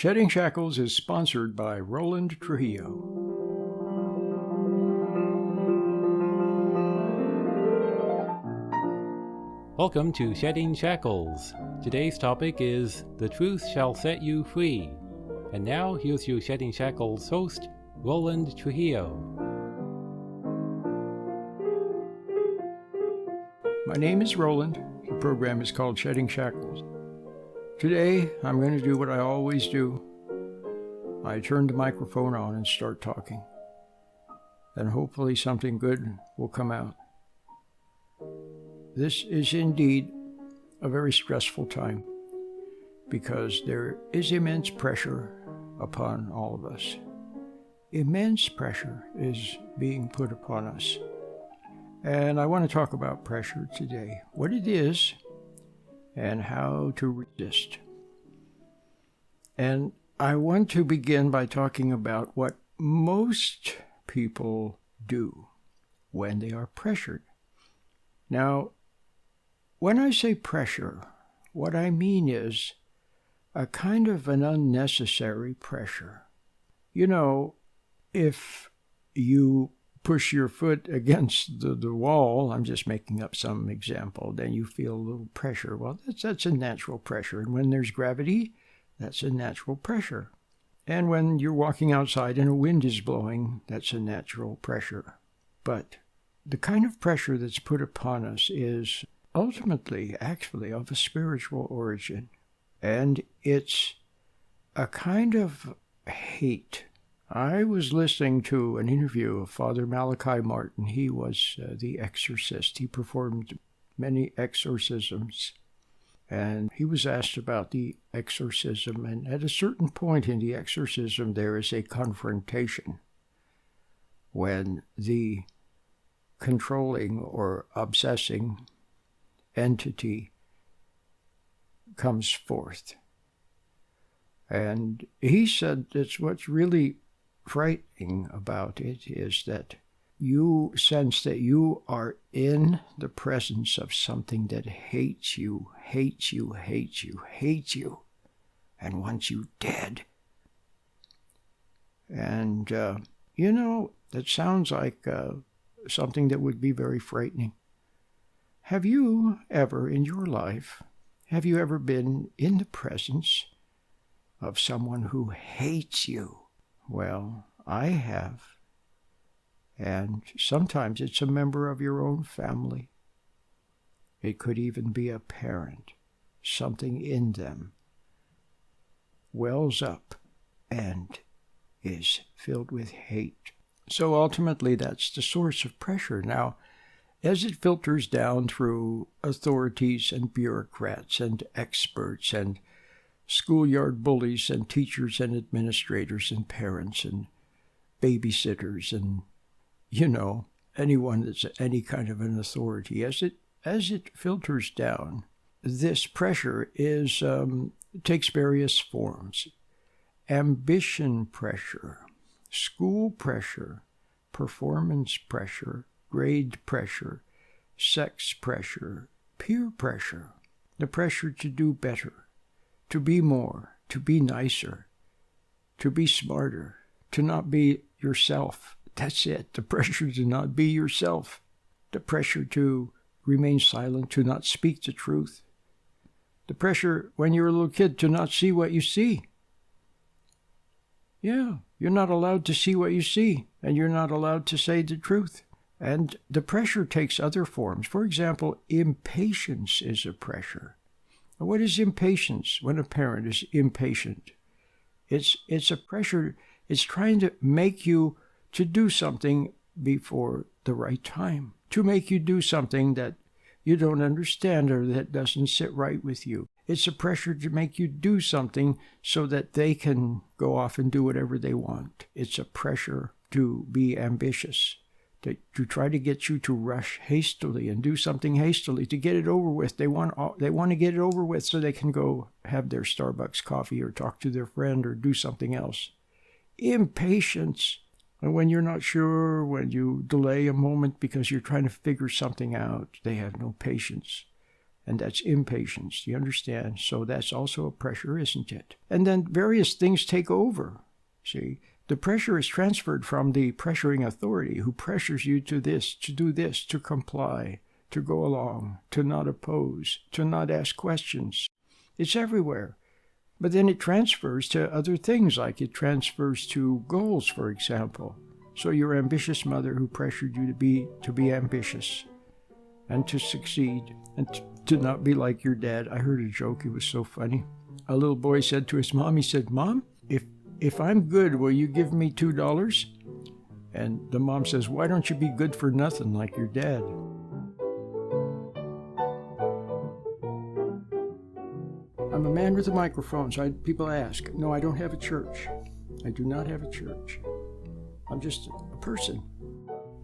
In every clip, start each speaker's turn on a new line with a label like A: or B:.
A: Shedding Shackles is sponsored by Roland Trujillo.
B: Welcome to Shedding Shackles. Today's topic is The Truth Shall Set You Free. And now, here's your Shedding Shackles host, Roland Trujillo.
A: My name is Roland. The program is called Shedding Shackles. Today, I'm going to do what I always do. I turn the microphone on and start talking. And hopefully something good will come out. This is indeed a very stressful time because there is immense pressure upon all of us. Immense pressure is being put upon us. And I want to talk about pressure today, what it is, and how to resist. And I want to begin by talking about what most people do when they are pressured. Now, when I say pressure, what I mean is a kind of an unnecessary pressure. You know, if you push your foot against the wall, I'm just making up some example, then you feel a little pressure. Well, that's a natural pressure. And when there's gravity, that's a natural pressure. And when you're walking outside and a wind is blowing, that's a natural pressure. But the kind of pressure that's put upon us is ultimately, actually, of a spiritual origin. And it's a kind of hate. I was listening to an interview of Father Malachi Martin. He was the exorcist. He performed many exorcisms. And he was asked about the exorcism. And at a certain point in the exorcism, there is a confrontation when the controlling or obsessing entity comes forth. And he said that's what's really frightening about it is that you sense that you are in the presence of something that hates you, hates you, hates you, hates you, and wants you dead. And, that sounds like something that would be very frightening. Have you ever in your life, been in the presence of someone who hates you? Well, I have. And sometimes it's a member of your own family. It could even be a parent. Something in them wells up and is filled with hate. So ultimately, that's the source of pressure. Now, as it filters down through authorities and bureaucrats and experts and schoolyard bullies and teachers and administrators and parents and babysitters and, anyone that's any kind of an authority, as it filters down, this pressure takes various forms. Ambition pressure, school pressure, performance pressure, grade pressure, sex pressure, peer pressure, the pressure to do better, to be more, to be nicer, to be smarter, to not be yourself. That's it, the pressure to not be yourself, the pressure to remain silent, to not speak the truth, the pressure when you're a little kid to not see what you see. Yeah, you're not allowed to see what you see, and you're not allowed to say the truth. And the pressure takes other forms. For example, impatience is a pressure. What is impatience when a parent is impatient? It's a pressure. It's trying to make you to do something before the right time, to make you do something that you don't understand or that doesn't sit right with you. It's a pressure to make you do something so that they can go off and do whatever they want. It's a pressure to be ambitious, to try to get you to rush hastily and do something hastily, to get it over with. They want to get it over with so they can go have their Starbucks coffee or talk to their friend or do something else. Impatience. And when you're not sure, when you delay a moment because you're trying to figure something out, they have no patience. And that's impatience. Do you understand? So that's also a pressure, isn't it? And then various things take over. See, the pressure is transferred from the pressuring authority who pressures you to this, to do this, to comply, to go along, to not oppose, to not ask questions. It's everywhere. But then it transfers to other things, like it transfers to goals, for example. So your ambitious mother who pressured you to be ambitious and to succeed and to not be like your dad. I heard a joke. It was so funny. A little boy said to his mom, he said, "Mom, if I'm good, will you give me $2? And the mom says, "Why don't you be good for nothing like your dad?" I'm a man with a microphone, so people ask. No, I don't have a church. I do not have a church. I'm just a person.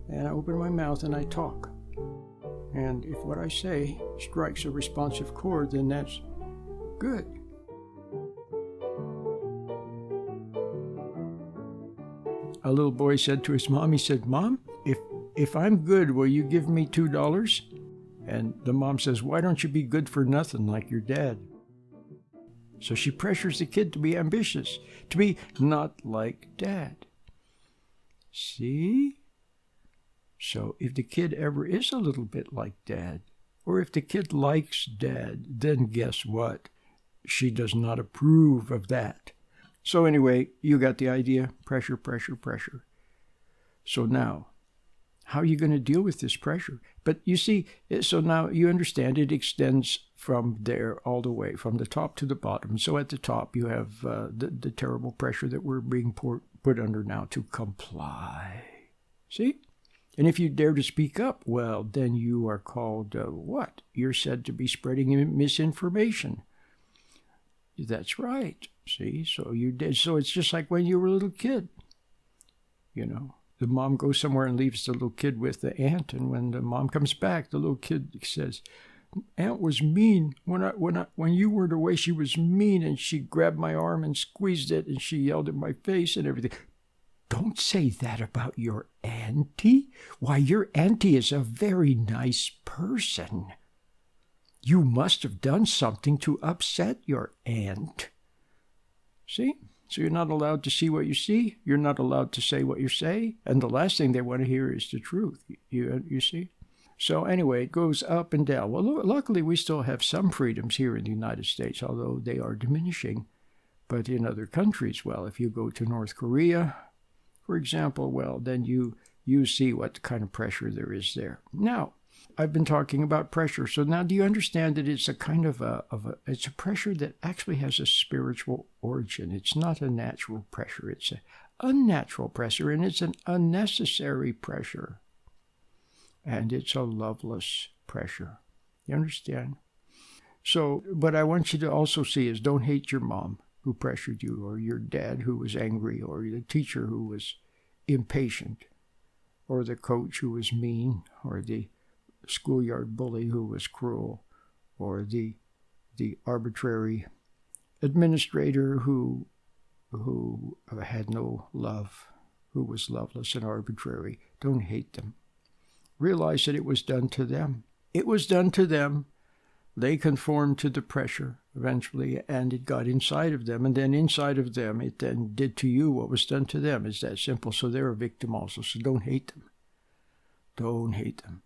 A: And I open my mouth and I talk. And if what I say strikes a responsive chord, then that's good. A little boy said to his mom, he said, "Mom, if I'm good, will you give me $2? And the mom says, "Why don't you be good for nothing like your dad?" So she pressures the kid to be ambitious, to be not like dad. See? So if the kid ever is a little bit like dad, or if the kid likes dad, then guess what? She does not approve of that. So anyway, you got the idea. Pressure, pressure, pressure. So now, how are you going to deal with this pressure? But you see, so now you understand it extends from there all the way, from the top to the bottom. So at the top, you have the terrible pressure that we're being put under now to comply. See? And if you dare to speak up, well, then you are called what? You're said to be spreading misinformation. That's right. See? So you did. So it's just like when you were a little kid. You know, the mom goes somewhere and leaves the little kid with the aunt, and when the mom comes back, the little kid says, "Aunt was mean. When you weren't away, she was mean, and she grabbed my arm and squeezed it, and she yelled in my face and everything." Don't say that about your auntie. Why, your auntie is a very nice person. You must have done something to upset your aunt. See? So you're not allowed to see what you see. You're not allowed to say what you say. And the last thing they want to hear is the truth. You see? So anyway, it goes up and down. Well, luckily we still have some freedoms here in the United States, although they are diminishing. But in other countries, well, if you go to North Korea, for example, well, then you see what kind of pressure there is there. Now, I've been talking about pressure. So now do you understand that it's a kind of it's a pressure that actually has a spiritual origin. It's not a natural pressure. It's an unnatural pressure, and it's an unnecessary pressure. And it's a loveless pressure. You understand? So what I want you to also see is don't hate your mom who pressured you, or your dad who was angry, or the teacher who was impatient, or the coach who was mean, or the schoolyard bully who was cruel, or the arbitrary administrator who had no love, who was loveless and arbitrary. Don't hate them. Realize that it was done to them. It was done to them. They conformed to the pressure eventually, and it got inside of them, and then inside of them, it then did to you what was done to them. It's that simple. So they're a victim also. So don't hate them. Don't hate them.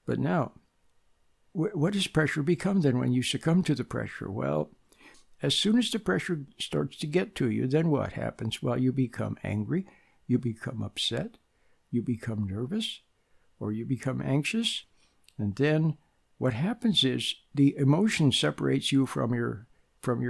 A: But now, what does pressure become then when you succumb to the pressure? Well, as soon as the pressure starts to get to you, then what happens? Well, you become angry, you become upset, you become nervous, or you become anxious, and then what happens is the emotion separates you from your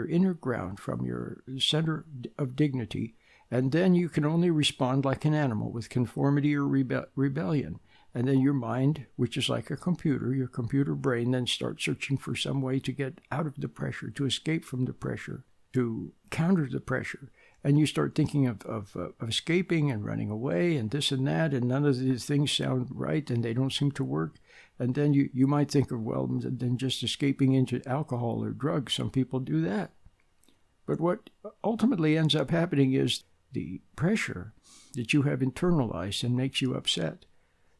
A: inner ground, from your center of dignity, and then you can only respond like an animal with conformity or rebellion. And then your mind, which is like a computer, your computer brain, then starts searching for some way to get out of the pressure, to escape from the pressure, to counter the pressure. And you start thinking of escaping and running away and this and that, and none of these things sound right and they don't seem to work. And then you might think of, well, then just escaping into alcohol or drugs. Some people do that. But what ultimately ends up happening is the pressure that you have internalized and makes you upset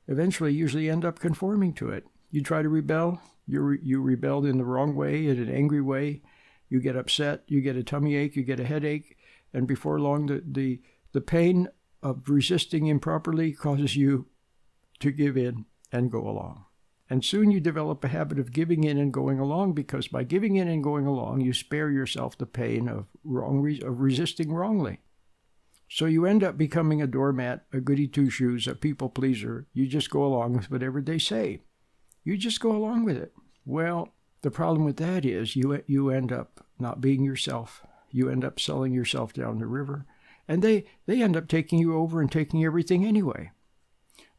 A: eventually usually end up conforming to it. You try to rebel, You rebelled in the wrong way, in an angry way. You get upset, you get a tummy ache, you get a headache, and before long the pain of resisting improperly causes you to give in and go along. And soon you develop a habit of giving in and going along, because by giving in and going along, you spare yourself the pain of resisting wrongly. So you end up becoming a doormat, a goody two-shoes, a people pleaser. You just go along with whatever they say. You just go along with it. Well, the problem with that is you end up not being yourself. You end up selling yourself down the river. And they end up taking you over and taking everything anyway.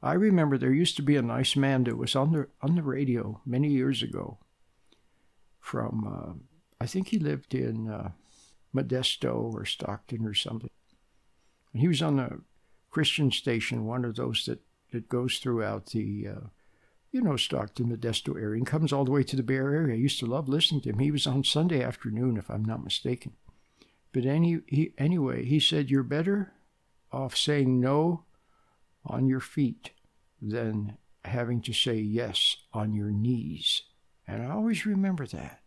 A: I remember there used to be a nice man that was on the radio many years ago from, I think he lived in Modesto or Stockton or something. And he was on a Christian station, one of those that goes throughout the, Stockton, Modesto area, and comes all the way to the Bay Area. I used to love listening to him. He was on Sunday afternoon, if I'm not mistaken. But anyway, he said, you're better off saying no on your feet than having to say yes on your knees. And I always remember that.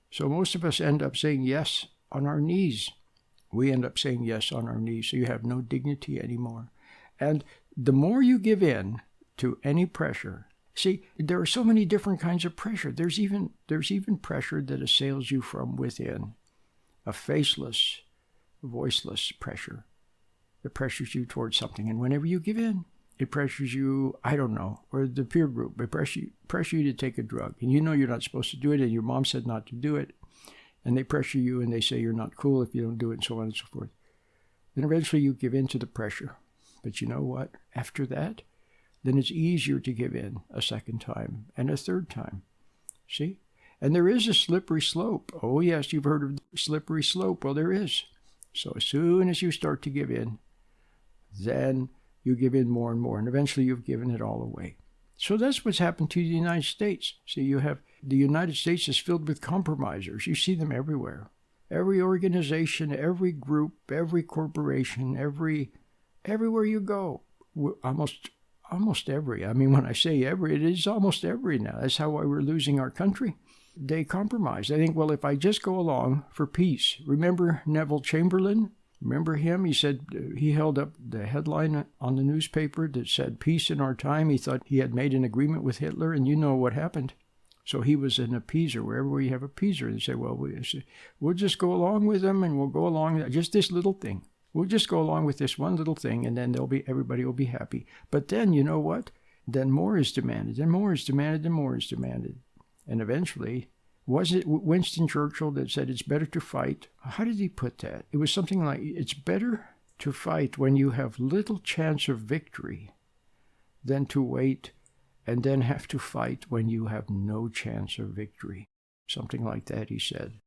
A: So most of us end up saying yes on our knees. We end up saying yes on our knees, so you have no dignity anymore. And the more you give in to any pressure, see, there are so many different kinds of pressure. There's even pressure that assails you from within, a faceless, voiceless pressure that pressures you towards something. And whenever you give in, it pressures you, or the peer group. They pressure you to take a drug. And you know you're not supposed to do it, and your mom said not to do it. And they pressure you, and they say you're not cool if you don't do it, and so on and so forth. Then eventually you give in to the pressure. But you know what? After that, then it's easier to give in a second time and a third time. See? And there is a slippery slope. Oh, yes, you've heard of the slippery slope. Well, there is. So as soon as you start to give in, then you give in more and more, and eventually you've given it all away. So that's what's happened to the United States. See, you have the United States is filled with compromisers. You see them everywhere. Every organization, every group, every corporation, everywhere you go, almost every. I mean, when I say every, it is almost every now. That's how we're losing our country. They compromise. They think, well, if I just go along for peace. Remember Neville Chamberlain? Remember him? He said he held up the headline on the newspaper that said, peace in our time. He thought he had made an agreement with Hitler, and you know what happened. So he was an appeaser. Wherever you have appeaser, they say, well, we'll just go along with them, and we'll go along just this little thing. We'll just go along with this one little thing, and then everybody will be happy. But then, you know what? Then more is demanded, and more is demanded, and more is demanded. And eventually, was it Winston Churchill that said it's better to fight? How did he put that? It was something like, it's better to fight when you have little chance of victory than to wait and then have to fight when you have no chance of victory. Something like that, he said.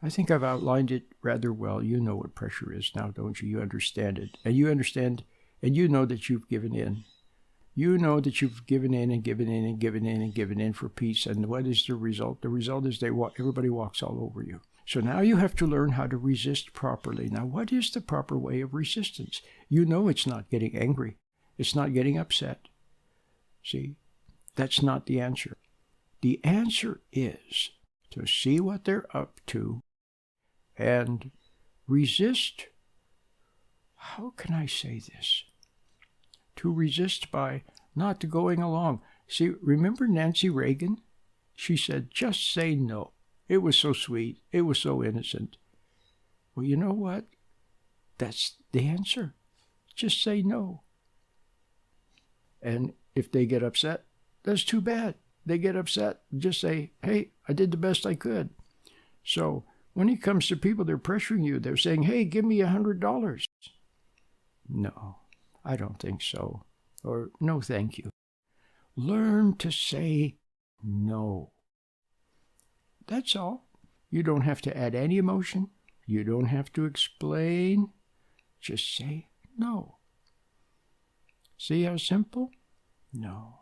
A: I think I've outlined it rather well. You know what pressure is now, don't you? You understand it. And you understand, and you know that you've given in. You know that you've given in and given in and given in and given in for peace. And what is the result? The result is everybody walks all over you. So now you have to learn how to resist properly. Now, what is the proper way of resistance? You know it's not getting angry. It's not getting upset. See, that's not the answer. The answer is to see what they're up to and resist. How can I say this? To resist by not going along. See, remember Nancy Reagan? She said, just say no. It was so sweet. It was so innocent. Well, you know what? That's the answer. Just say no. And if they get upset, that's too bad. They get upset. Just say, hey, I did the best I could. So when it comes to people, they're pressuring you. They're saying, hey, give me $100. No, I don't think so. Or no, thank you. Learn to say no. That's all. You don't have to add any emotion. You don't have to explain. Just say no. See how simple? No.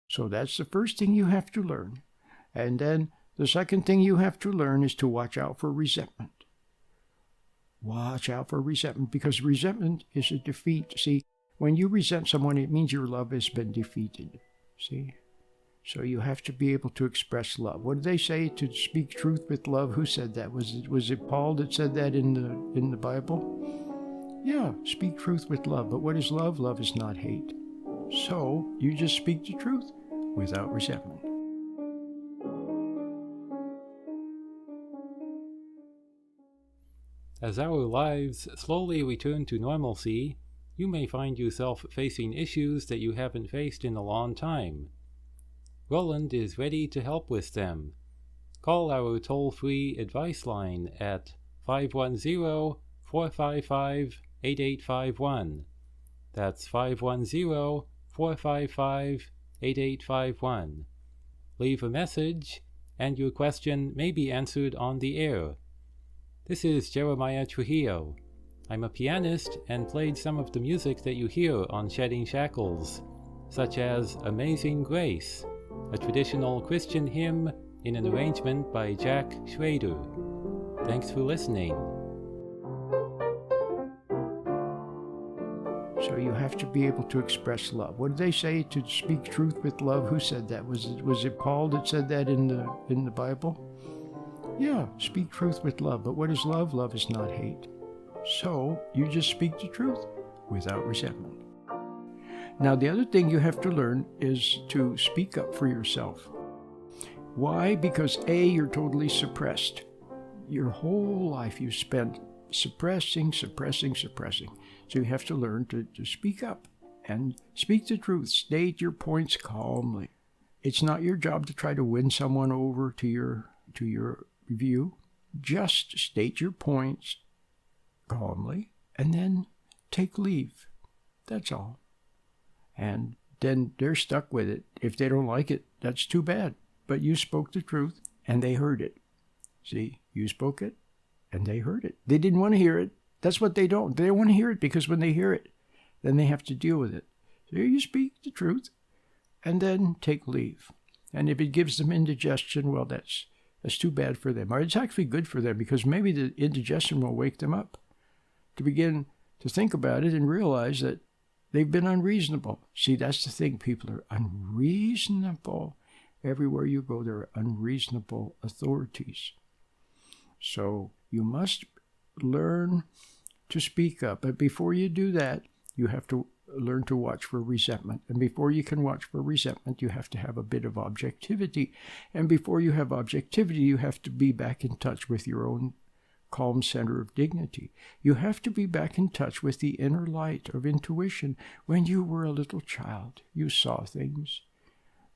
A: So that's the first thing you have to learn. And then the second thing you have to learn is to watch out for resentment. Watch out for resentment, because resentment is a defeat. See, when you resent someone, it means your love has been defeated. See? So you have to be able to express love. What did they say? To speak truth with love. Who said that? Was it Paul that said that in the Bible? Yeah, speak truth with love. But what is love? Love is not hate. So you just speak the truth without resentment.
B: As our lives slowly return to normalcy, you may find yourself facing issues that you haven't faced in a long time. Roland is ready to help with them. Call our toll-free advice line at 510-455-8851. That's 510-455-8851. Leave a message, and your question may be answered on the air. This is Jeremiah Trujillo. I'm a pianist and played some of the music that you hear on Shedding Shackles, such as Amazing Grace, a traditional Christian hymn in an arrangement by Jack Schrader. Thanks for listening.
A: So you have to be able to express love. What did they say? To speak truth with love. Who said that? Was it Paul that said that in the Bible? Yeah, speak truth with love. But what is love? Love is not hate. So you just speak the truth without resentment. Now, the other thing you have to learn is to speak up for yourself. Why? Because A, you're totally suppressed. Your whole life you spent suppressing. So you have to learn to speak up and speak the truth. State your points calmly. It's not your job to try to win someone over to your view. Just state your points calmly and then take leave. That's all. And then they're stuck with it. If they don't like it, that's too bad. But you spoke the truth and they heard it. See, you spoke it and they heard it. They didn't want to hear it. That's what they don't. They don't want to hear it because when they hear it, then they have to deal with it. So you speak the truth and then take leave. And if it gives them indigestion, well, that's too bad for them. Or it's actually good for them because maybe the indigestion will wake them up to begin to think about it and realize that they've been unreasonable. See, that's the thing. People are unreasonable. Everywhere you go, there are unreasonable authorities. So you must learn to speak up. But before you do that, you have to learn to watch for resentment. And before you can watch for resentment, you have to have a bit of objectivity. And before you have objectivity, you have to be back in touch with your own calm center of dignity. You have to be back in touch with the inner light of intuition. When you were a little child, you saw things.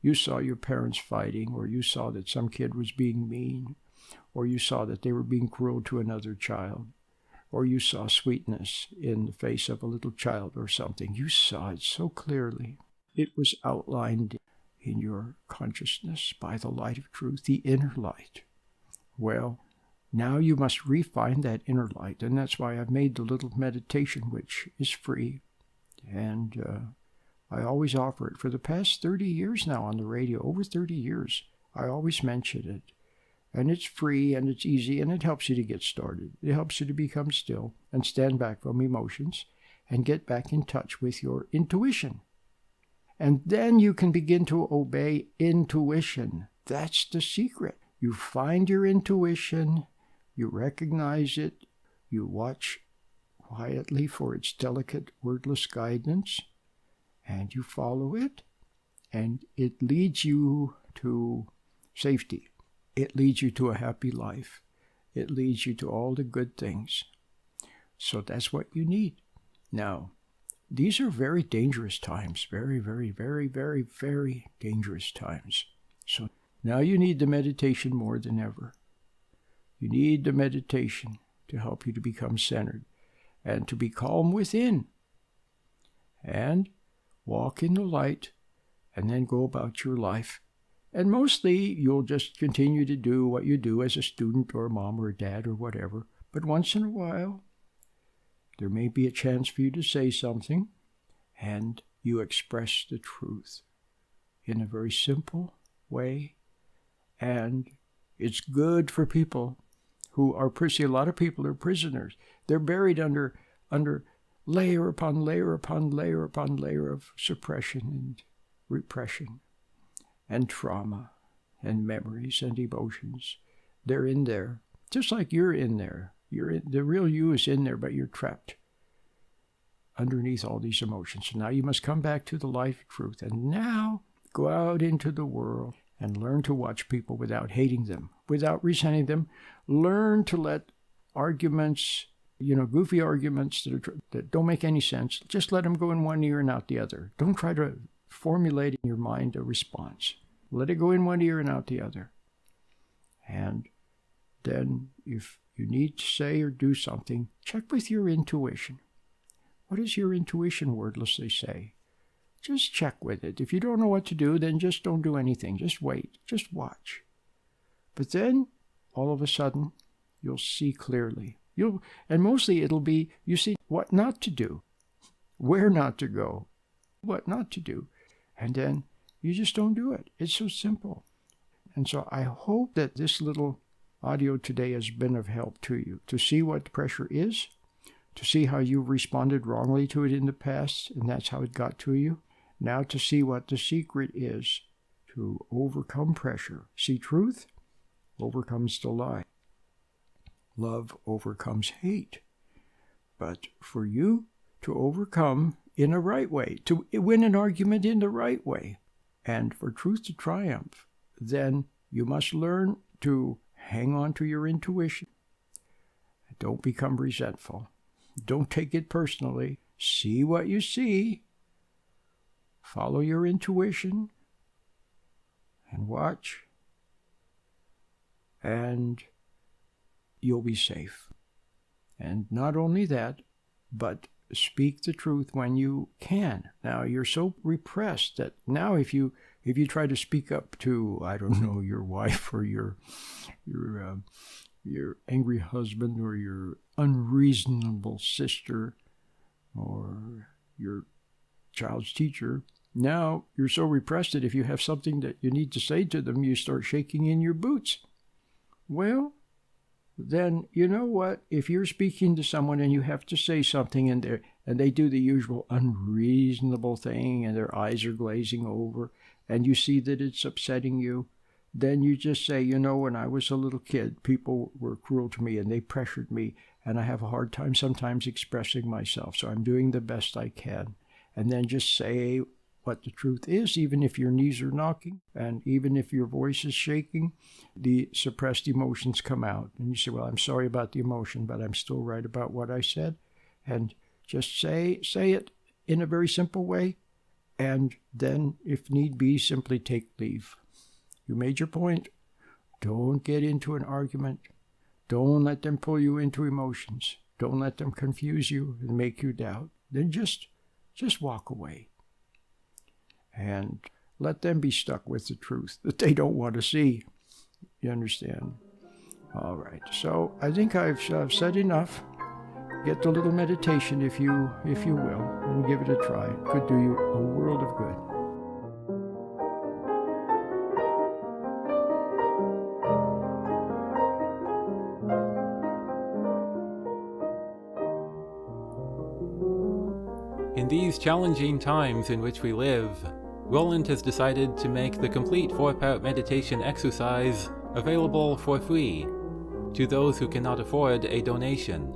A: You saw your parents fighting, or you saw that some kid was being mean, or you saw that they were being cruel to another child, or you saw sweetness in the face of a little child or something. You saw it so clearly. It was outlined in your consciousness by the light of truth, the inner light. Well, now you must refine that inner light, and that's why I've made the little meditation, which is free. And I always offer it. For the past 30 years now on the radio, over 30 years, I always mention it. And it's free, and it's easy, and it helps you to get started. It helps you to become still and stand back from emotions and get back in touch with your intuition. And then you can begin to obey intuition. That's the secret. You find your intuition. You recognize it, you watch quietly for its delicate, wordless guidance, and you follow it, and it leads you to safety. It leads you to a happy life. It leads you to all the good things. So that's what you need. Now, these are very dangerous times, very, very, very, very, very dangerous times. So now you need the meditation more than ever. You need the meditation to help you to become centered and to be calm within. And walk in the light and then go about your life. And mostly you'll just continue to do what you do as a student or a mom or a dad or whatever. But once in a while, there may be a chance for you to say something and you express the truth in a very simple way. And it's good for people who are a lot of people are prisoners. They're buried under layer upon layer upon layer upon layer of suppression and repression. and trauma and memories and emotions. They're in there, just like you're in there. The real you is in there, but you're trapped underneath all these emotions. So now you must come back to the light of truth, and now go out into the world and learn to watch people without hating them, without resenting them. Learn to let arguments, goofy arguments that don't make any sense, just let them go in one ear and out the other. Don't try to formulate in your mind a response. Let it go in one ear and out the other. And then if you need to say or do something, check with your intuition. What is your intuition wordlessly say? Just check with it. If you don't know what to do, then just don't do anything. Just wait. Just watch. But then, all of a sudden, you'll see clearly. And mostly it'll be, you see what not to do, where not to go, what not to do. And then you just don't do it. It's so simple. And so I hope that this little audio today has been of help to you, to see what the pressure is, to see how you responded wrongly to it in the past, and that's how it got to you. Now to see what the secret is to overcome pressure. See, truth overcomes the lie. Love overcomes hate. But for you to overcome in a right way, to win an argument in the right way, and for truth to triumph, then you must learn to hang on to your intuition. Don't become resentful. Don't take it personally. See what you see. Follow your intuition and watch, and you'll be safe. And not only that, but speak the truth when you can. Now, you're so repressed that now if you try to speak up to, I don't know, your wife or your angry husband or your unreasonable sister or your child's teacher, now you're so repressed that if you have something that you need to say to them, you start shaking in your boots. Well, then you know what? If you're speaking to someone and you have to say something and they do the usual unreasonable thing and their eyes are glazing over and you see that it's upsetting you, then you just say, when I was a little kid, people were cruel to me and they pressured me and I have a hard time sometimes expressing myself, so I'm doing the best I can. And then just say what the truth is, even if your knees are knocking and even if your voice is shaking, the suppressed emotions come out. And you say, well, I'm sorry about the emotion, but I'm still right about what I said. And just say it in a very simple way. And then, if need be, simply take leave. You made your point. Don't get into an argument. Don't let them pull you into emotions. Don't let them confuse you and make you doubt. Then just walk away. And let them be stuck with the truth that they don't want to see. You understand? All right. So I think I've said enough. Get the little meditation if you will, and give it a try. It could do you a world of good.
B: In these challenging times in which we live, Roland has decided to make the complete 4-part meditation exercise available for free to those who cannot afford a donation.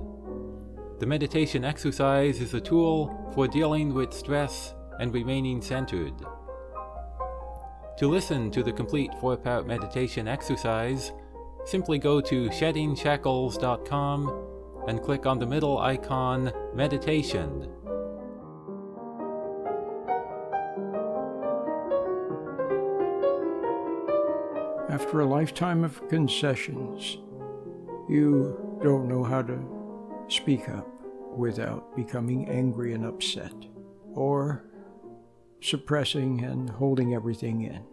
B: The meditation exercise is a tool for dealing with stress and remaining centered. To listen to the complete 4-part meditation exercise, simply go to sheddingShackles.com and click on the middle icon, Meditation.
A: After a lifetime of concessions, you don't know how to speak up without becoming angry and upset, or suppressing and holding everything in.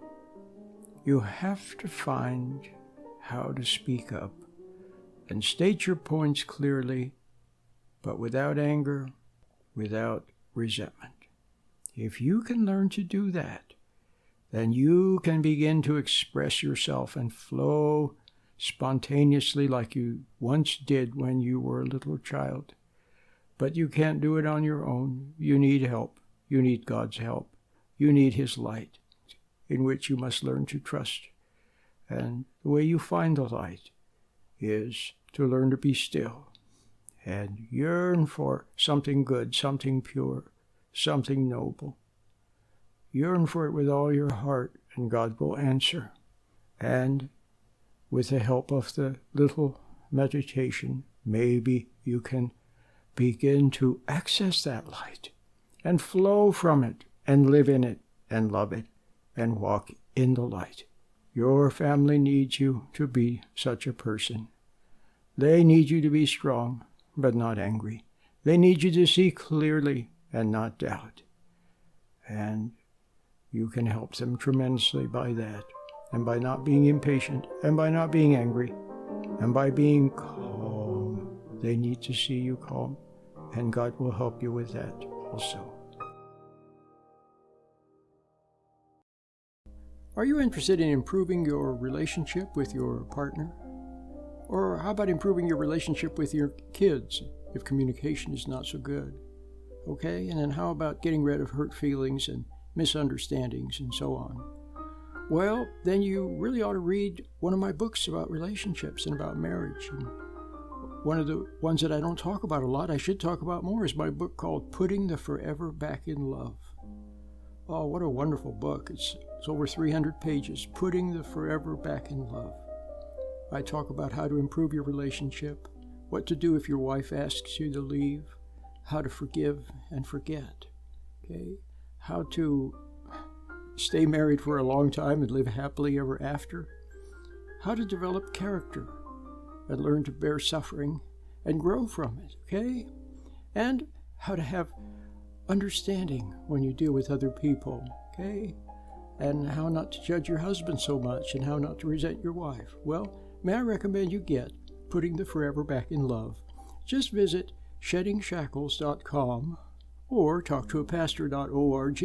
A: You have to find how to speak up and state your points clearly, but without anger, without resentment. If you can learn to do that, then you can begin to express yourself and flow spontaneously like you once did when you were a little child. But you can't do it on your own. You need help. You need God's help. You need His light. in which you must learn to trust. And the way you find the light is to learn to be still and yearn for something good, something pure, something noble. Yearn for it with all your heart, and God will answer. And with the help of the little meditation, maybe you can begin to access that light and flow from it and live in it and love it and walk in the light. Your family needs you to be such a person. They need you to be strong, but not angry. They need you to see clearly and not doubt. And you can help them tremendously by that, and by not being impatient, and by not being angry, and by being calm. They need to see you calm, and God will help you with that also. Are you interested in improving your relationship with your partner? Or how about improving your relationship with your kids if communication is not so good? Okay, and then how about getting rid of hurt feelings and misunderstandings and so on? Well, then you really ought to read one of my books about relationships and about marriage. And one of the ones that I don't talk about a lot, I should talk about more, is my book called Putting the Forever Back in Love. Oh, what a wonderful book. It's over 300 pages, Putting the Forever Back in Love. I talk about how to improve your relationship, what to do if your wife asks you to leave, how to forgive and forget, okay? How to stay married for a long time and live happily ever after, how to develop character and learn to bear suffering and grow from it, okay? And how to have understanding when you deal with other people, okay? And how not to judge your husband so much and how not to resent your wife. Well, may I recommend you get Putting the Forever Back in Love. Just visit sheddingshackles.com or talktoapastor.org,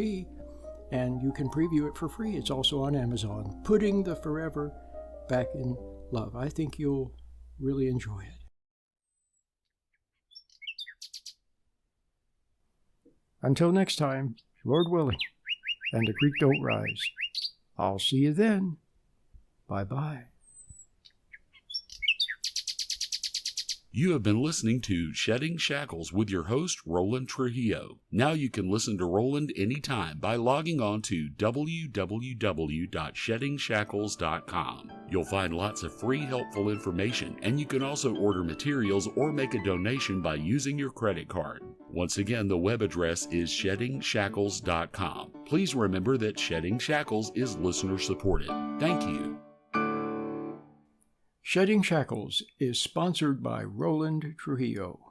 A: and you can preview it for free. It's also on Amazon. Putting the Forever Back in Love. I think you'll really enjoy it. Until next time, Lord willing, and the creek don't rise. I'll see you then. Bye-bye.
C: You have been listening to Shedding Shackles with your host, Roland Trujillo. Now you can listen to Roland anytime by logging on to www.sheddingshackles.com. You'll find lots of free, helpful information, and you can also order materials or make a donation by using your credit card. Once again, the web address is sheddingshackles.com. Please remember that Shedding Shackles is listener-supported. Thank you.
A: Shedding Shackles is sponsored by Roland Trujillo.